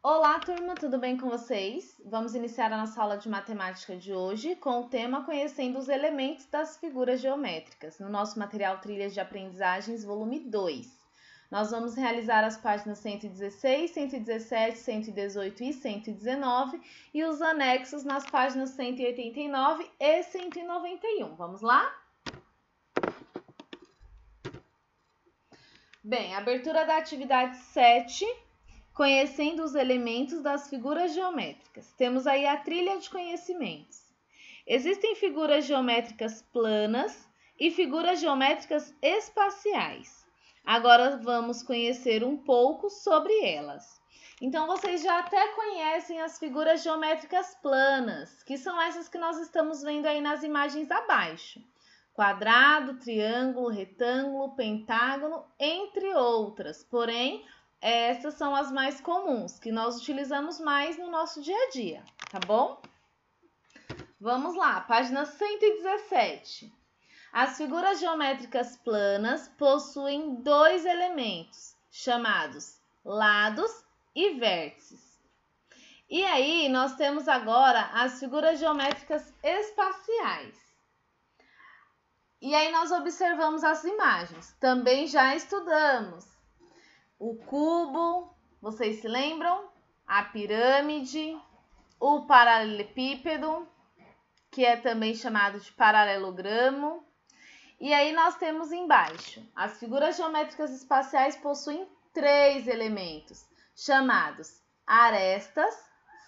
Olá, turma, tudo bem com vocês? Vamos iniciar a nossa aula de matemática de hoje com o tema Conhecendo os elementos das figuras geométricas, no nosso material Trilhas de Aprendizagens, volume 2. Nós vamos realizar as páginas 116, 117, 118 e 119 e os anexos nas páginas 189 e 191. Vamos lá? Bem, abertura da atividade 7. Conhecendo os elementos das figuras geométricas. Temos aí a trilha de conhecimentos. Existem figuras geométricas planas e figuras geométricas espaciais. Agora vamos conhecer um pouco sobre elas. Então, vocês já até conhecem as figuras geométricas planas, que são essas que nós estamos vendo aí nas imagens abaixo. Quadrado, triângulo, retângulo, pentágono, entre outras. Porém, essas são as mais comuns, que nós utilizamos mais no nosso dia a dia, tá bom? Vamos lá, página 117. As figuras geométricas planas possuem dois elementos, chamados lados e vértices. E aí, nós temos agora as figuras geométricas espaciais. E aí, nós observamos as imagens. Também já estudamos o cubo, vocês se lembram? A pirâmide, o paralelepípedo, que é também chamado de paralelogramo. E aí nós temos embaixo, as figuras geométricas espaciais possuem três elementos, chamados arestas,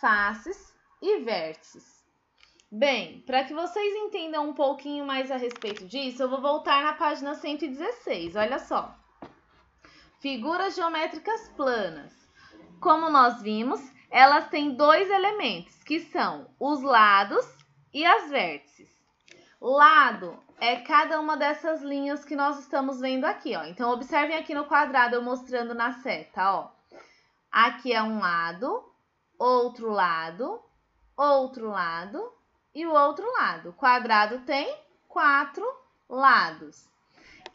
faces e vértices. Bem, para que vocês entendam um pouquinho mais a respeito disso, eu vou voltar na página 116, olha só. Figuras geométricas planas. Como nós vimos, elas têm dois elementos, que são os lados e as vértices. Lado é cada uma dessas linhas que nós estamos vendo aqui, ó. Então, observem aqui no quadrado eu mostrando na seta, ó. Aqui é um lado e o outro lado. O quadrado tem 4 lados.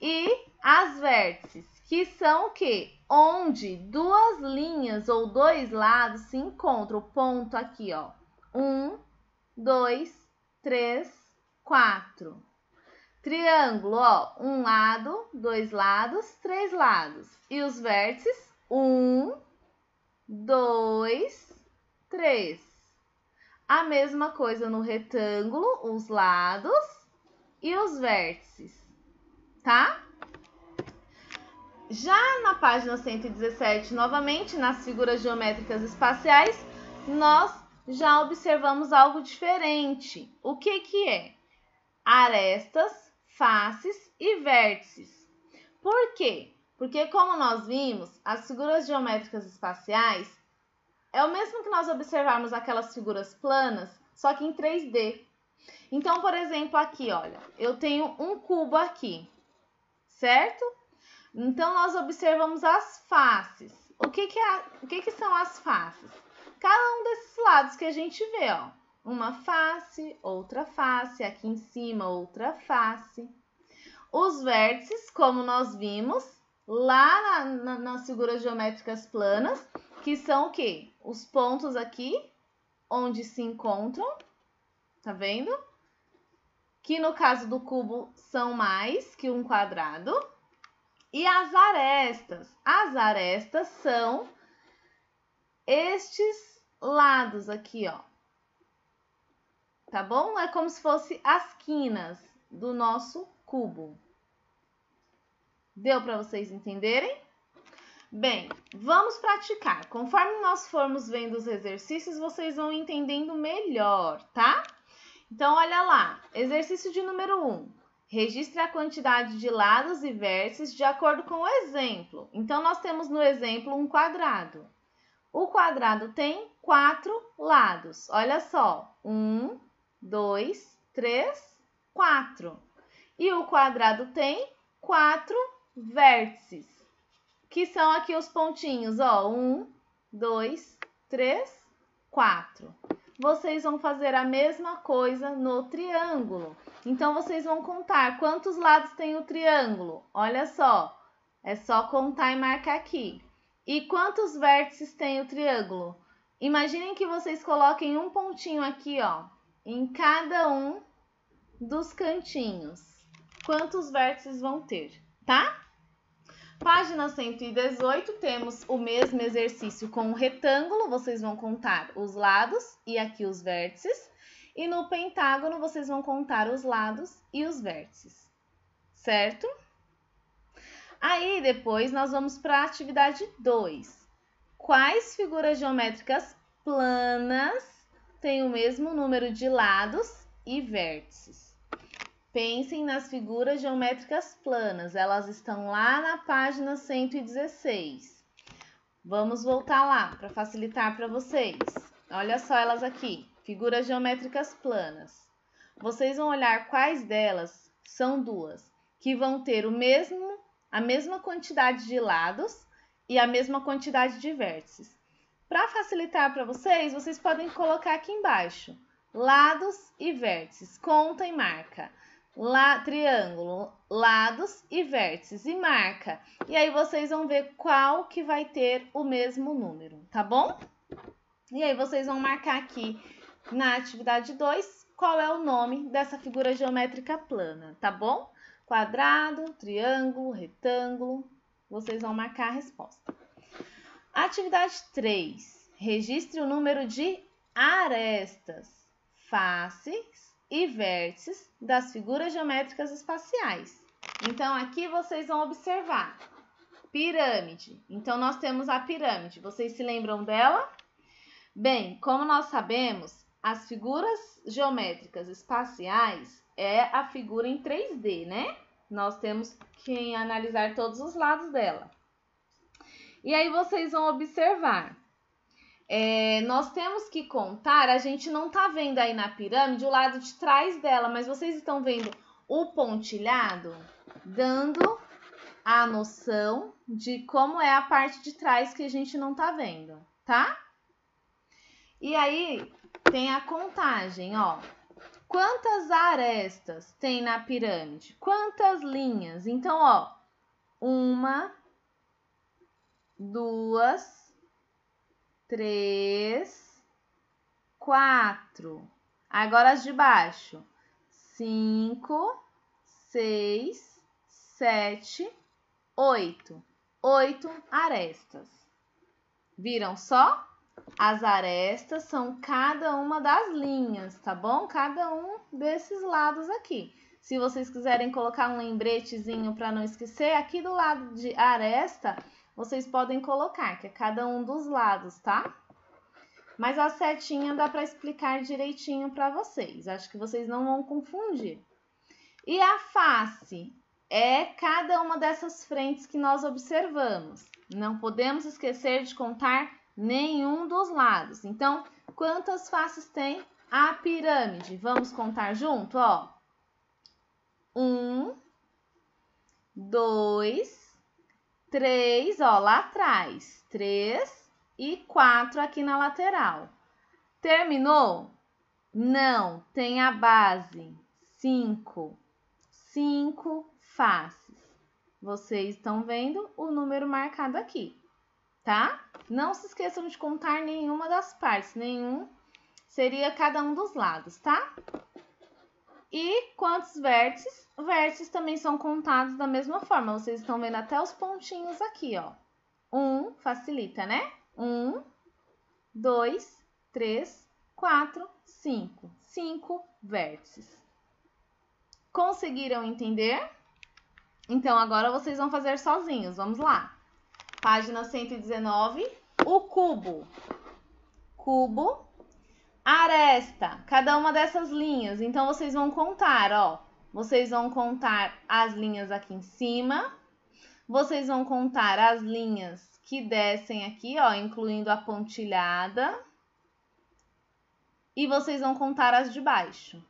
E as vértices, que são o quê? Onde duas linhas ou dois lados se encontram. O ponto aqui, ó. 1, 2, 3, 4. Triângulo, ó. Um lado, dois lados, três lados. E os vértices, 1, 2, 3. A mesma coisa no retângulo, os lados e os vértices. Tá? Já na página 117, novamente, nas figuras geométricas espaciais, nós já observamos algo diferente. O que que é? Arestas, faces e vértices. Por quê? Porque, como nós vimos, as figuras geométricas espaciais é o mesmo que nós observarmos aquelas figuras planas, só que em 3D. Então, por exemplo, aqui, olha, eu tenho um cubo aqui, certo? Então, nós observamos as faces. O que são as faces? Cada um desses lados que a gente vê, ó. Uma face, outra face, aqui em cima outra face. Os vértices, como nós vimos lá nas figuras geométricas planas, que são o quê? Os pontos aqui, onde se encontram, tá vendo? Que no caso do cubo são mais que um quadrado. E as arestas? As arestas são estes lados aqui, ó. Tá bom? É como se fosse as quinas do nosso cubo. Deu para vocês entenderem? Bem, vamos praticar. Conforme nós formos vendo os exercícios, vocês vão entendendo melhor, tá? Então, olha lá. Exercício de número 1. Registre a quantidade de lados e vértices de acordo com o exemplo. Então, nós temos no exemplo um quadrado. O quadrado tem 4 lados. Olha só. 1, 2, 3, 4. E o quadrado tem 4 vértices, que são aqui os pontinhos, ó. 1, 2, 3, 4. Vocês vão fazer a mesma coisa no triângulo. Então, vocês vão contar quantos lados tem o triângulo. Olha só, é só contar e marcar aqui. E quantos vértices tem o triângulo? Imaginem que vocês coloquem um pontinho aqui, ó, em cada um dos cantinhos. Quantos vértices vão ter, tá? Página 118, temos o mesmo exercício com um retângulo, vocês vão contar os lados e aqui os vértices. E no pentágono, vocês vão contar os lados e os vértices, certo? Aí, depois, nós vamos para a atividade 2. Quais figuras geométricas planas têm o mesmo número de lados e vértices? Pensem nas figuras geométricas planas, elas estão lá na página 116. Vamos voltar lá para facilitar para vocês. Olha só elas aqui, figuras geométricas planas. Vocês vão olhar quais delas são duas, que vão ter a mesma quantidade de lados e a mesma quantidade de vértices. Para facilitar para vocês, vocês podem colocar aqui embaixo, lados e vértices, conta e marca. Triângulo, lados e vértices e marca. E aí vocês vão ver qual que vai ter o mesmo número, tá bom? E aí vocês vão marcar aqui na atividade 2 qual é o nome dessa figura geométrica plana, tá bom? Quadrado, triângulo, retângulo, vocês vão marcar a resposta. Atividade 3. Registre o número de arestas, faces e vértices das figuras geométricas espaciais. Então, aqui vocês vão observar pirâmide. Então, nós temos a pirâmide. Vocês se lembram dela? Bem, como nós sabemos, as figuras geométricas espaciais é a figura em 3D, né? Nós temos que analisar todos os lados dela. E aí, vocês vão observar. Nós temos que contar, a gente não tá vendo aí na pirâmide o lado de trás dela, mas vocês estão vendo o pontilhado, dando a noção de como é a parte de trás que a gente não tá vendo, tá? E aí, tem a contagem, ó. Quantas arestas tem na pirâmide? Quantas linhas? Então, ó, 1, 2, 3, 4. Agora as de baixo. 5, 6, 7, 8. 8 arestas. Viram só? As arestas são cada uma das linhas, tá bom? Cada um desses lados aqui. Se vocês quiserem colocar um lembretezinho para não esquecer, aqui do lado de aresta, vocês podem colocar, que é cada um dos lados, tá? Mas a setinha dá para explicar direitinho para vocês. Acho que vocês não vão confundir. E a face é cada uma dessas frentes que nós observamos. Não podemos esquecer de contar nenhum dos lados. Então, quantas faces tem a pirâmide? Vamos contar junto, ó. 1, 2, 3, ó, lá atrás. 3 e 4 aqui na lateral. Terminou? Não, tem a base. 5. 5 faces. Vocês estão vendo o número marcado aqui, tá? Não se esqueçam de contar nenhuma das partes, nenhum seria cada um dos lados, tá? E quantos vértices? Vértices também são contados da mesma forma. Vocês estão vendo até os pontinhos aqui, ó. 1, facilita, né? 1, 2, 3, 4, 5. 5 vértices. Conseguiram entender? Então, agora vocês vão fazer sozinhos. Vamos lá. Página 119, o cubo. Cubo, aresta, cada uma dessas linhas. Então, vocês vão contar, ó. Vocês vão contar as linhas aqui em cima. Vocês vão contar as linhas que descem aqui, ó, incluindo a pontilhada. E vocês vão contar as de baixo,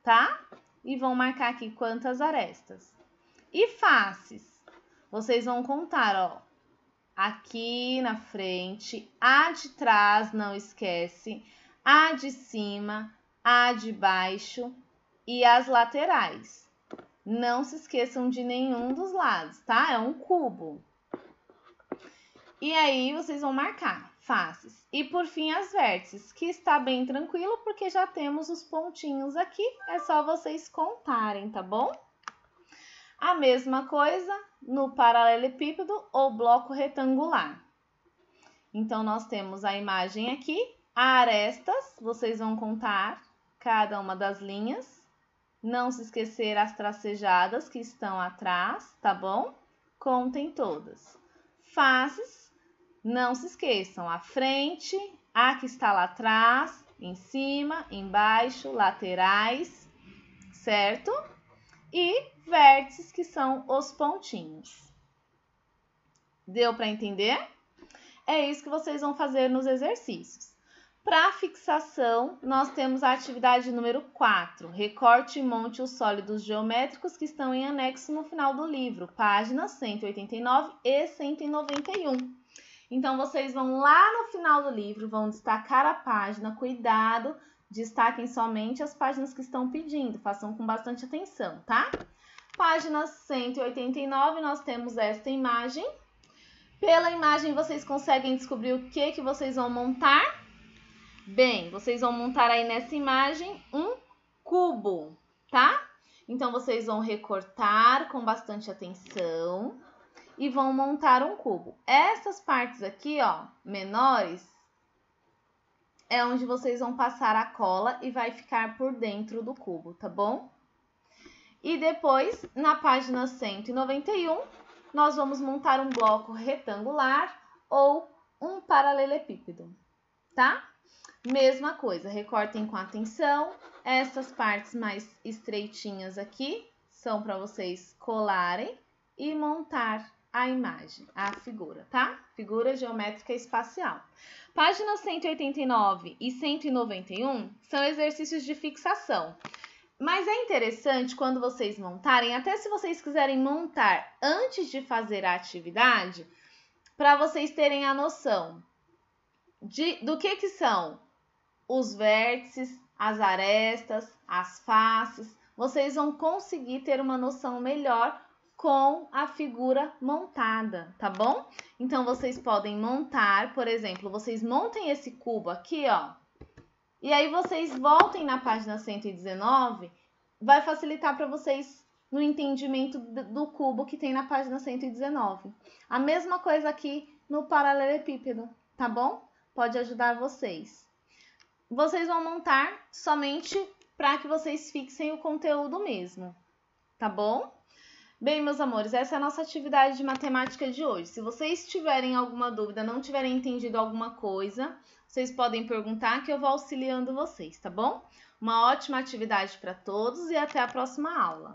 tá? E vão marcar aqui quantas arestas. E faces? Vocês vão contar, ó, aqui na frente, a de trás, não esquece, a de cima, a de baixo e as laterais. Não se esqueçam de nenhum dos lados, tá? É um cubo. E aí, vocês vão marcar faces. E por fim, as vértices, que está bem tranquilo, porque já temos os pontinhos aqui, é só vocês contarem, tá bom? A mesma coisa no paralelepípedo ou bloco retangular. Então, nós temos a imagem aqui, arestas, vocês vão contar cada uma das linhas. Não se esquecer as tracejadas que estão atrás, tá bom? Contem todas. Faces, não se esqueçam, a frente, a que está lá atrás, em cima, embaixo, laterais, certo? E vértices, que são os pontinhos. Deu para entender? É isso que vocês vão fazer nos exercícios. Para fixação, nós temos a atividade número 4, recorte e monte os sólidos geométricos que estão em anexo no final do livro, páginas 189 e 191. Então, vocês vão lá no final do livro, vão destacar a página, cuidado, destaquem somente as páginas que estão pedindo, façam com bastante atenção, tá? Página 189, nós temos esta imagem. Pela imagem, vocês conseguem descobrir o que vocês vão montar? Bem, vocês vão montar aí nessa imagem um cubo, tá? Então, vocês vão recortar com bastante atenção e vão montar um cubo. Essas partes aqui, ó, menores, é onde vocês vão passar a cola e vai ficar por dentro do cubo, tá bom? E depois, na página 191, nós vamos montar um bloco retangular ou um paralelepípedo, tá? Mesma coisa, recortem com atenção. Essas partes mais estreitinhas aqui são para vocês colarem e montar a imagem, a figura, tá? Figura geométrica espacial. Páginas 189 e 191 são exercícios de fixação. Mas é interessante quando vocês montarem, até se vocês quiserem montar antes de fazer a atividade, para vocês terem a noção do que são os vértices, as arestas, as faces. Vocês vão conseguir ter uma noção melhor com a figura montada, tá bom? Então, vocês podem montar, por exemplo, vocês montem esse cubo aqui, ó, e aí vocês voltem na página 119, vai facilitar para vocês no entendimento do cubo que tem na página 119. A mesma coisa aqui no paralelepípedo, tá bom? Pode ajudar vocês. Vocês vão montar somente para que vocês fixem o conteúdo mesmo, tá bom? Bem, meus amores, essa é a nossa atividade de matemática de hoje. Se vocês tiverem alguma dúvida, não tiverem entendido alguma coisa, vocês podem perguntar que eu vou auxiliando vocês, tá bom? Uma ótima atividade para todos e até a próxima aula.